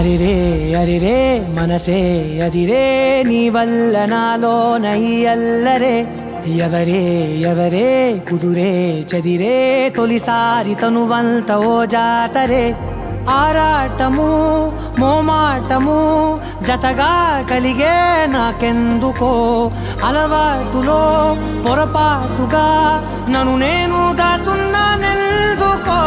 అరిరే అరిరే మనసే అరిరే నీ వల్ల నాలోన ఈ అల్లరే ఎవరే ఎవరే కుదురే చెదిరే తొలిసారి తనువంత ఓ జాతరే ఆరాటము మోమాటము జతగా కలిగే నాకెందుకో అలవాటులో పొరపాటుగా నన్ను నేను దాచున్నానెందుకో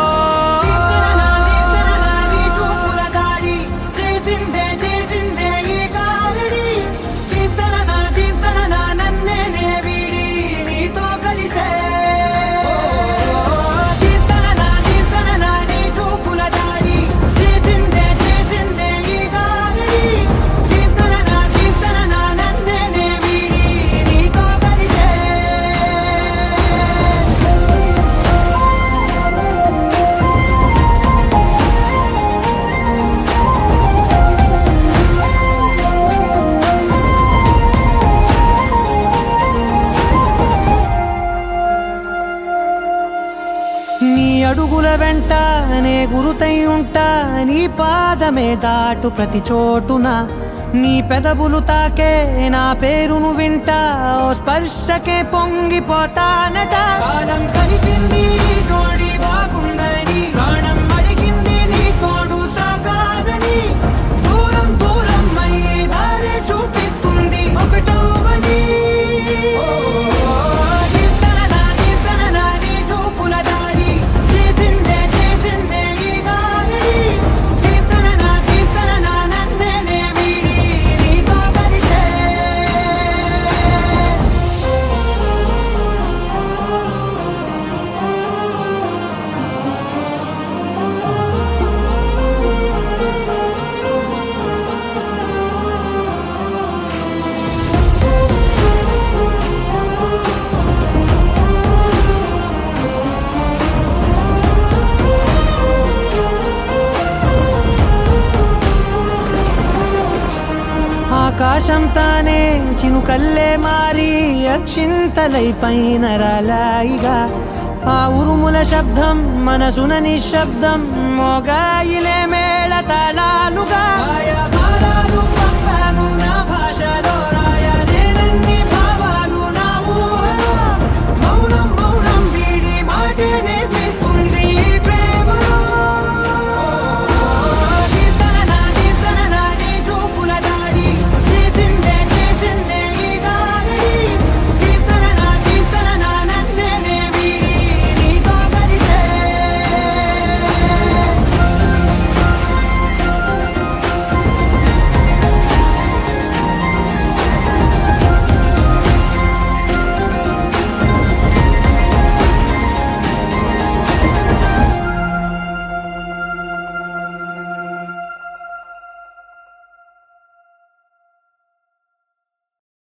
నీ అడుగుల వెంట నే గురుతై ఉంటా నీ పాదమే దాటు ప్రతి చోటున నీ పెదవులు తాకే నా పేరును వింటా ఓ స్పర్శకే పొంగిపోతానట కాలం కలిపింది జోడి బాగుందని ప్రాణం అడిగింది నీ తోడు సాగాలని దూరం దూరం అయ్యే దారి చూపిస్తుంది ఒకటోవని ఆకాశం తానే చినుకల్లే మారి అక్షింతలై పైన రాలాయిగా ఆ ఉరుముల శబ్దం మనసున నిశ్శబ్దం మోగాయిలే మేళ తాళాలుగా